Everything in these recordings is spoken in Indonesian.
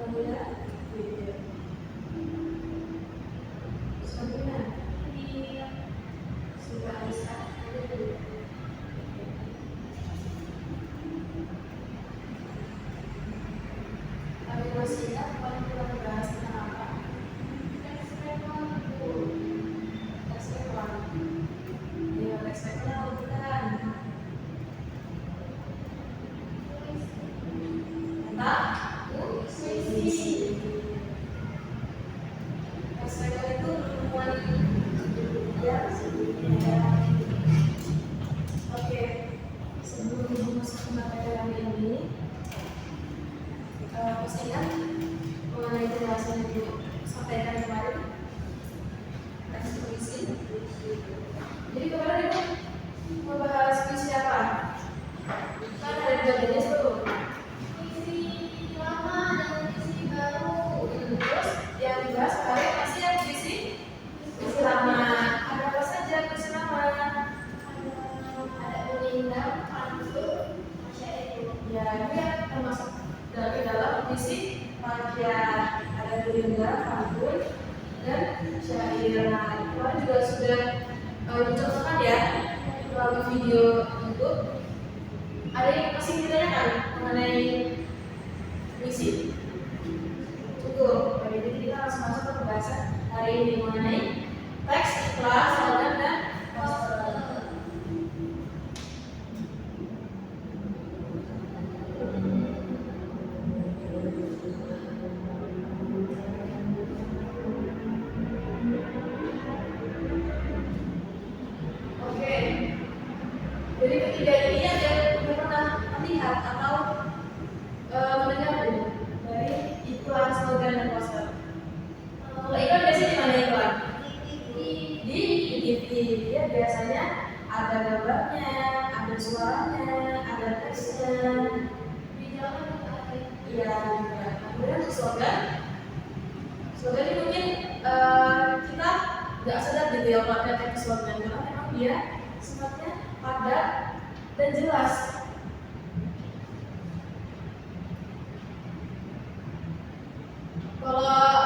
kemudian video. Selanjutnya di sudah bisa ada dulu. Tapi masih ya, kalau kita bahas tentang apa? Text record. Ya, text record bukan. Oke, sebelum masuk ke materi kali ini, masih ingat mengenai penjelasan yang disampaikan kemarin teks puisi. Jadi kemarin itu membahas puisi apa? Kan ada dua jenis tuh, puisi lama dan puisi baru. Terus yang dibahas kemarin masih yang puisi lama. Ada apa saja puisi lama? Ada undang, pantun, syair. Ya, itu ya termasuk dalam puisi rakyat. Ada undang, pantun, dan syair. Nah, kemarin juga sudah dicontohkan ya melalui video YouTube. Ada yang masih ditanyakan mengenai puisi? Cukup. Jadi kita langsung masuk ke pembahasan hari ini mengenai teks, iklan, slogan, dan poster. Oke. Jadi ketiga ini ada yang pernah melihat atau mendengar dari iklan, slogan, dan poster. Kalau iklan biasanya di mana iklan? Di TV. Dia biasanya ada gambarnya, ada suaranya, ada teksnya. Di dalam iya juga. Kemudian slogan ini mungkin kita nggak sadar gitu ya kalau ada teks slogan, karena memang dia sifatnya padat dan jelas. Kalau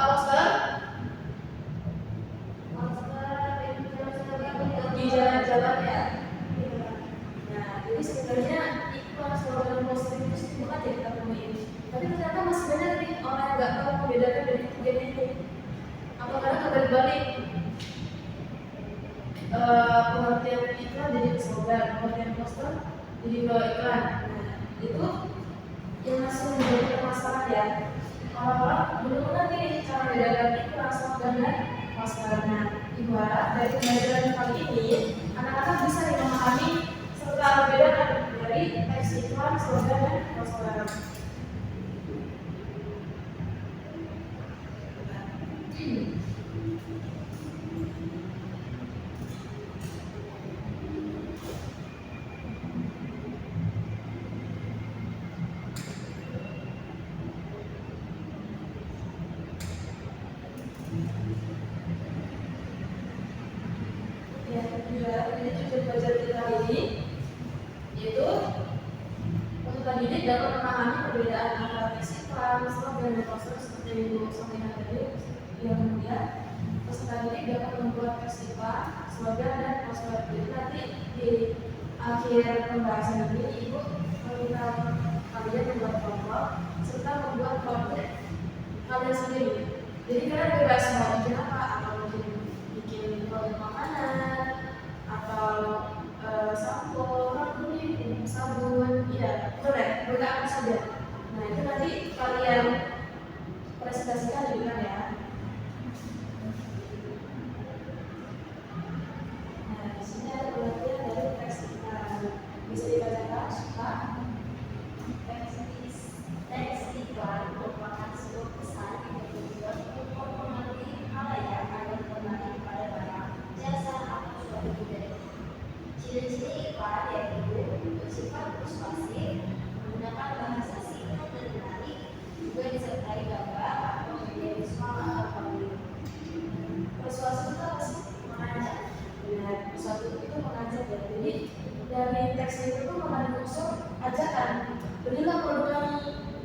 poster di jalan-jalan ya. Nah, jadi sebenarnya iklan, slogan, poster itu sih bukan yang kita temuin. Tapi ternyata masih banyak nih orang yang nggak tahu membedakan dari tiga itu. Apa karena kebalik-balik? Pengertian iklan jadi slogan, pengertian poster jadi iklan. Nah, itu yang masih menjadi permasalahan ya. Orang-orang belum mengerti cara membedakan iklan, slogan, dan poster. Nah, ibarat dari pembelajaran kali ini, anak-anak bisa memahami serta membedakan dari teks iklan, slogan, dan poster. Ini tujuan belajar kita hari ini yaitu untuk didik dapat memahami perbedaan antara teks iklan, slogan, dan poster seperti yang Ibu sampaikan tadi. Yang kemudian peserta didik dapat membuat teks iklan, slogan, dan poster. Jadi nanti di akhir pembahasan ini Ibu meminta kalian membuat kelompok serta membuat kelompok kalian sendiri. Jadi kalian bebas mau bikin apa, atau mungkin bikin produk makanan atau sampo, kuning, sabun, ya boleh apa saja. Nah itu nanti kalian presentasikan juga ya. Nah di sini ada pengertian dari teks iklan. Bisa dibacakan suka. Teks iklan merupakan sebuah pesan yang bertujuan untuk mempengaruhi khalayak agar kembali pada barang, jasa, atau suatu budaya. Ciri-ciri iklan yaitu bersifat persuasif, menggunakan bahasa singkat dan menarik, juga disertai gambar atau media visual atau audio. Persuasif itu apa sih? Mengajak. Nah, persuasif itu mengajak ya. Jadi dari teks itu mengandung unsur ajakan. Belilah produk kami.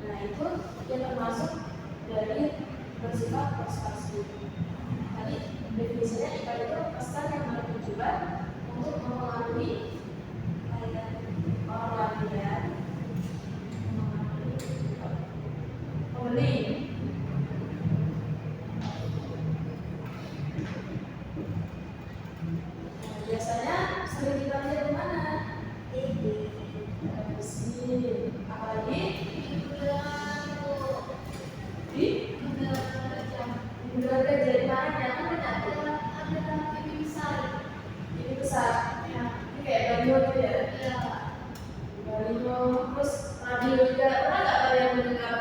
Nah itu yang termasuk dari bersifat persuasif. Tadi definisinya iklan itu pesan yang bertujuan untuk mempengaruhi orang lain ya, pembeli. Biasanya sering kita lihat di mana? Televisi, apalagi di bundaran gajah di mana ya? Kan ada TV besar, ya. Ini kayak baliho gitu ya? Iya. Baliho, terus radio juga. Pernah nggak kalian mendengar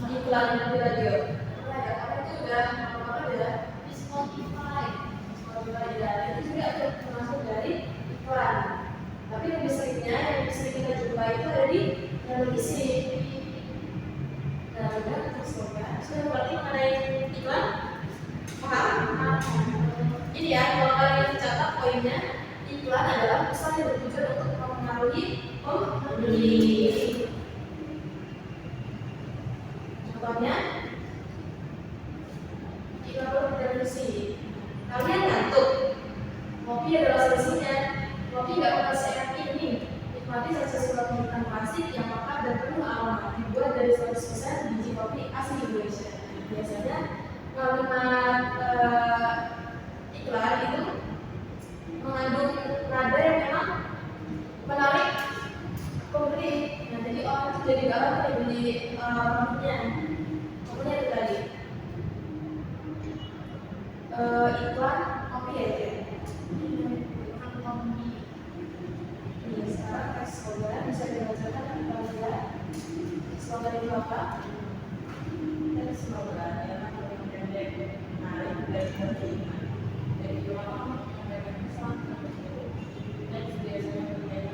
iklan di radio? Pernah ya? Karena itu udah apa ya? Di Spotify ya. Itu juga termasuk dari iklan. Tapi lebih seringnya yang sering kita jumpai itu ada di televisi. Nah, udah tersemoga. Sudah berarti mengenai iklan? Paham? Ini ya, kalau kalian catat poinnya, iklan adalah pesan yang bertujuan untuk mempengaruhi pembeli. Contohnya, iklan di televisi. Kalian ngantuk, kopi adalah solusinya. Kopi nggak pernah seenak ini. Nikmati sensasi kopi hitam klasik yang pekat dan penuh aroma, dibuat dari 100% biji kopi asli Indonesia. Biasanya kalimat iklan itu mengandung nada yang memang menarik pembeli. Nah, jadi orang itu jadi galau untuk beli produknya. Contohnya itu tadi iklan kopi ya. Sekarang slogan bisa dibacakan apabila slogan itu apa? Dan slogan yang pendek menarik dari hati dari orang yang bisa dan biasanya menjadi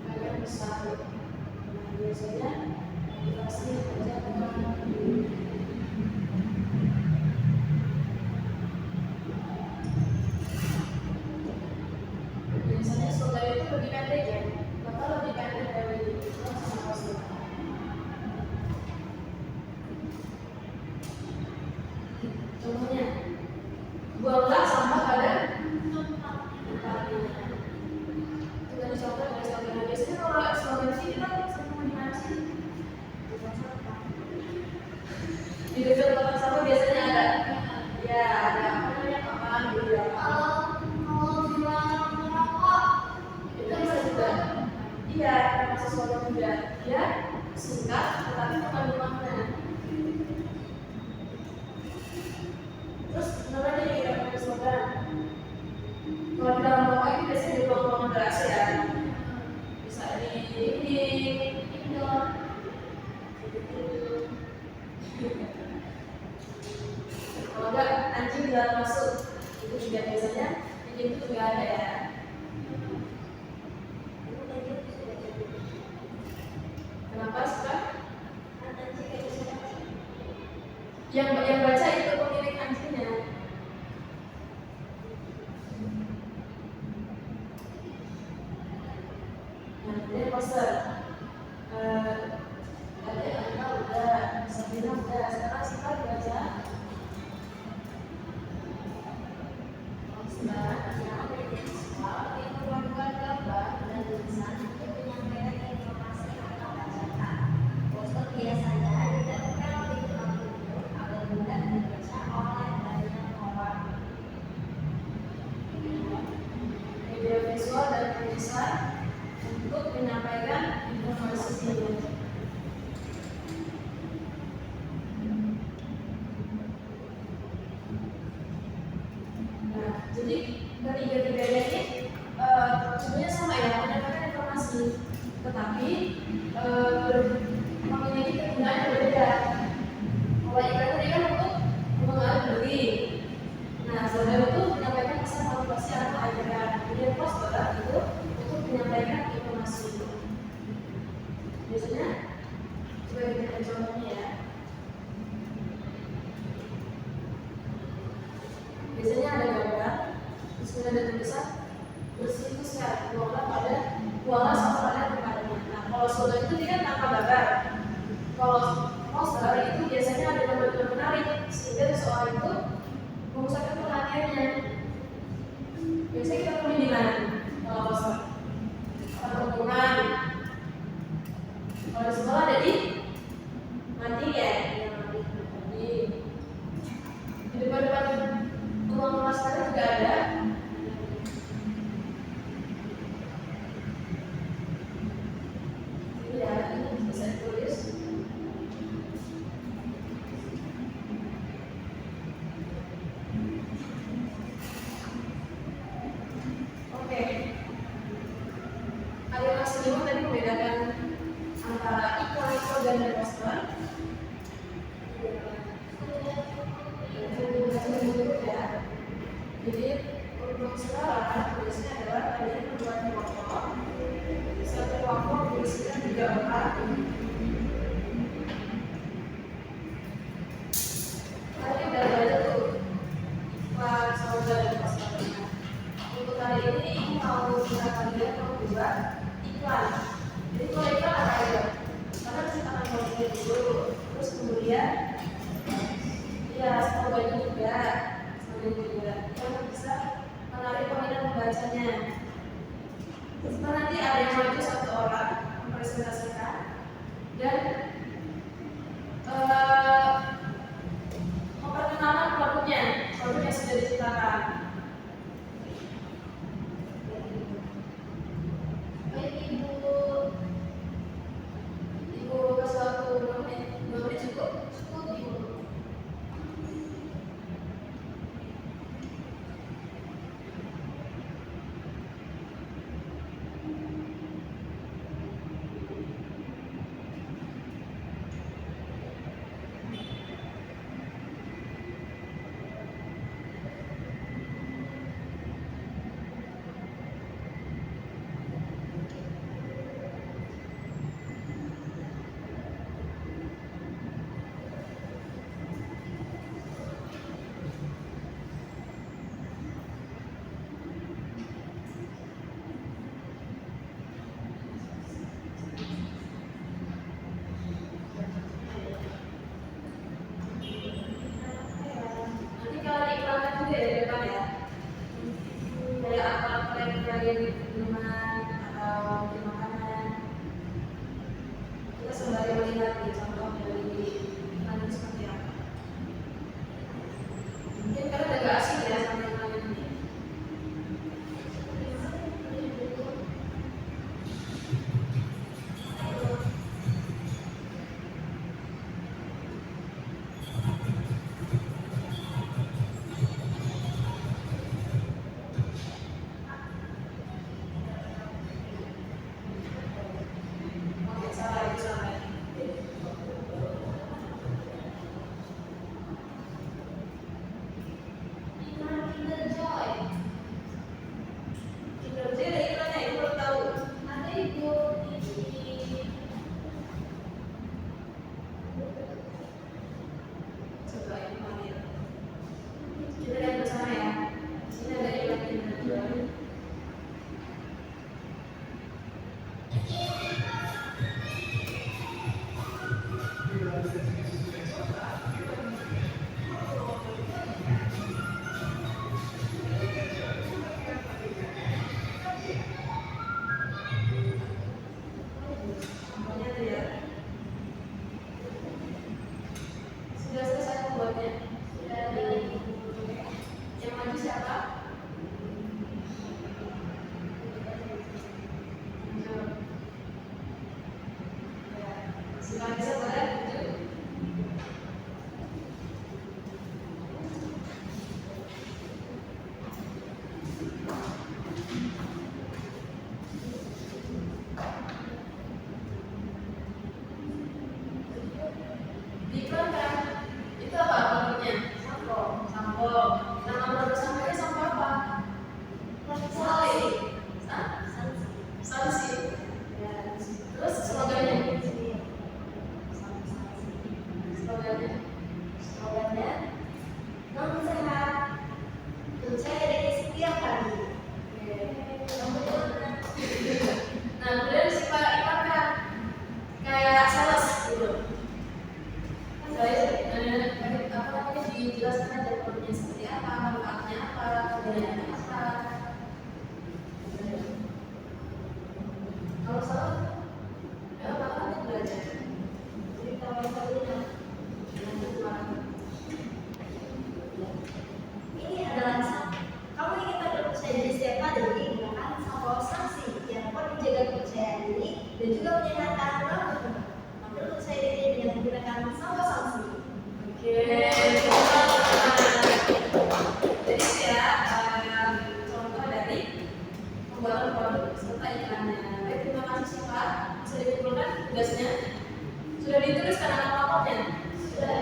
agar besar. Biasanya motivasi kerja teman. Biasanya slogan itu lebih pendek ya, bakal lebih pendek dari iklan sama poster. Contohnya, buanglah sampah pada tempatnya. Itu tadi contoh dari slogan. Biasanya kalau slogan sih kita sering di mana sih? Di dekat tempat sampah biasanya ada, ya ada apa namanya papan gitu ya. Kalau bilang merokok itu bisa juga, iya termasuk slogan juga. Dia singkat tetapi mengandung makna. Terus kenapa dia tidak pakai slogan? Kalau di dalam merokok itu biasanya di ruang-ruang keras ya, bisa di indoor. Kalau enggak anjing tidak masuk, itu juga biasanya itu juga ada ya. Kenapa suka? Yang baca itu pemilik anjingnya. Nah, ini poster. Tadi Anda udah, Sabrina udah, sekarang kita baca. Video visual dan tulisan untuk menyampaikan informasi. Nah, jadi ketiga-tiganya ini sebenarnya sama ya, menyampaikan informasi, tetapi memiliki kegunaan yang berbeda. Kalau iklan tadi kan untuk mempengaruhi beli. Nah, slogan itu menyampaikan pesan motivasi atau ajaran. Kemudian poster itu untuk menyampaikan informasi. Biasanya coba kita contohnya ya. Biasanya ada sudah ada tulisan bersih itu sehat, buanglah sampahnya tempatnya. Nah, kalau slogan itu dia kan tanpa gambar. Kalau poster itu biasanya ada gambar-gambar menarik sehingga seseorang itu memusatkan perhatiannya. Biasanya kita tulis di mana? Kalau poster perhubungan. Kalau di sekolah ada di mandi ya, di depan-depan ruang kelas kita juga ada. Ini bisa ditulis. Oke. Ada Mas Nimo tadi membedakan antara iklan dan poster. Jadi untuk sekarang tulisnya adalah tadi membuat kelompok. Satu kelompok tulisnya 3 orang. Tadi udah ada tuh iklan, slogan dan posternya. Untuk hari ini mau kita kalian membuat iklan. Jadi kalau iklan apa aja? Karena kita akan membuat dulu, terus kemudian ya slogannya juga yang bisa menarik peminat membacanya. Setelah nanti ada yang maju 1 orang mempresentasikan dan memperkenalkan produk yang sudah diciptakan. Baik Ibu kasih waktu 2 menit cukup Ibu. Minuman atau makanan, kita sembari melihat contoh dari iklan seperti apa. Mungkin kalian agak asing ya sama iklan ini. Non sehat, tentu saja dari setiap hari. pertanyaannya apa? Kalau salah, ya apa nanti belajar. Jadi kalau kalian nanti kurang. Ini adalah kamu ingin tampil percaya diri setiap hari, gunakan sampel sanksi yang dapat menjaga kepercayaan diri dan juga menyehatkan rambut. Tampil percaya diri dengan menggunakan sampel sanksi. Oke, jadi ya contoh dari pembuatan produk serta iklannya. Baik, terima kasih singkat. Bisa dikumpulkan tugasnya. Sudah ditulis karena kelompoknya? Sudah.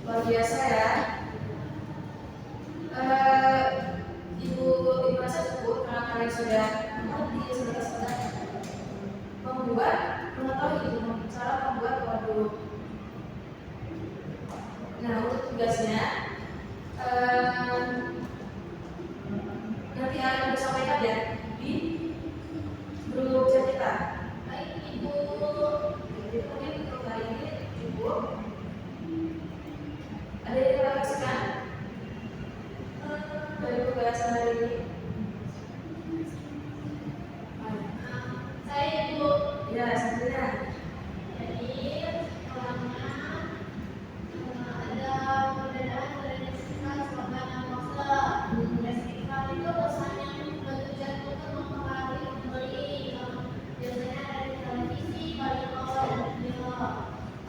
Luar biasa ya. Ibu rasa cukup karena kalian sudah mengerti, sudah membuat, mengetahui cara membuat produk. Nah, untuk tugasnya nanti akan disampaikan ya di grup chat kita. Baik, Ibu. Jadi mungkin untuk hari ini cukup. Ada yang mengatakan dari pembahasan hari ini? Saya Ibu. Ya, sebenarnya. Jadi ada perbedaan dari istiqlal slogan dan maksud. Istiqlal itu pesannya bertujuan untuk mempengaruhi pembeli. Biasanya dari televisi, baliho, dan video.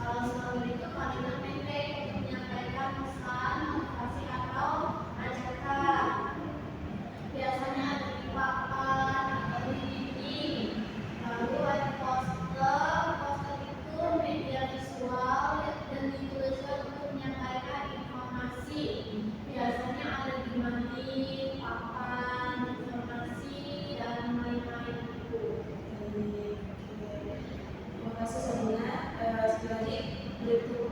Kalau slogan itu kalimat pendek untuk menyampaikan pesan, motivasi atau ajakan. Biasanya ada di papan atau di dinding. Lalu ada poster itu media visual dan dituliskan untuk menyampaikan informasi. Biasanya ada di mading, papan, informasi, dan lain-lain itu. Terima kasih sebelumnya. Sekali lagi beri tepuk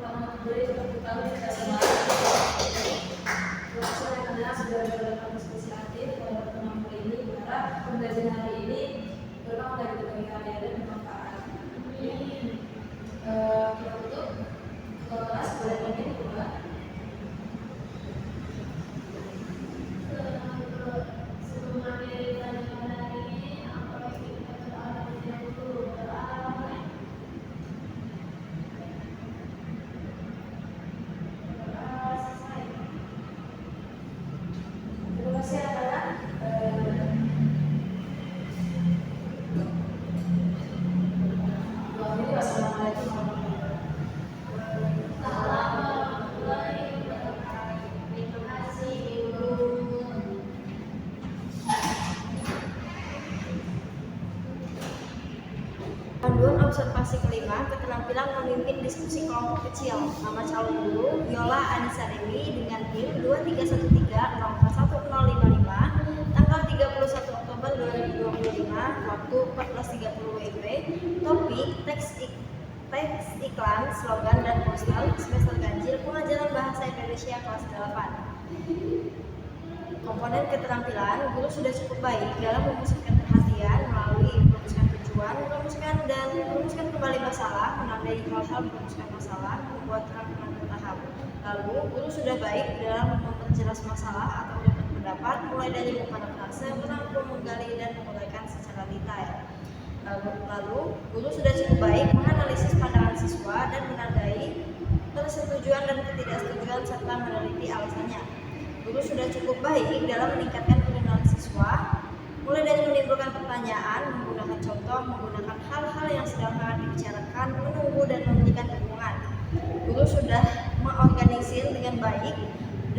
tangan kita semua. Terima kasih karena sudah bergabung diskusi aktif pada pertemuan kali ini. Berharap pembelajaran hari ini bermanfaat bagi kalian dan bermanfaat. Kita tutup kelas boleh mungkin kedua. Sebelum mengakhiri pelajaran hari ini, apa kita berdoa terlebih dahulu? Berdoa apa? Berdoa selesai. Terima kasih anak-anak. Wassalamualaikum Assalamualaikum warahmatullahi wabarakatuh. Terima kasih Ibu. Panduan observasi kelima, keterampilan memimpin diskusi kelompok kecil. Nama calon guru Yola Anissa Dewi dengan NIM 231304155, tanggal 31 Oktober 2025, waktu 14.30 WIB. Topik teks iklan, slogan, dan poster semester ganjil pengajaran bahasa Indonesia kelas 8. Komponen keterampilan, guru sudah cukup baik dalam memusatkan perhatian melalui merumuskan tujuan, merumuskan kembali masalah, menandai hal-hal merumuskan masalah, membuat rangkuman bertahap. Lalu, guru sudah baik dalam memperjelas masalah atau mendapat pendapat, mulai dari memparafrase, merangkum, menggali, dan menguraikan secara detail. Lalu, guru sudah cukup baik menganalisis pandangan siswa dan menandai persetujuan dan ketidaksetujuan serta meneliti alasannya. Guru sudah cukup baik dalam meningkatkan pengenalan siswa, mulai dari menimbulkan pertanyaan, menggunakan contoh, menggunakan hal-hal yang sedang hangat dibicarakan, menunggu dan memberikan dukungan. Guru sudah mengorganisir dengan baik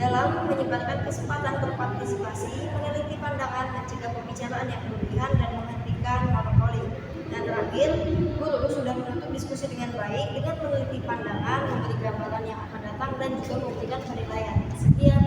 dalam menyebarkan kesempatan berpartisipasi, meneliti pandangan, mencegah pembicaraan yang berlebihan dan menghentikan monopoli. Dan terakhir, guru sudah menutup diskusi dengan baik dengan meneliti pandangan, memberi gambaran yang akan datang dan juga memberikan penilaian. Sekian.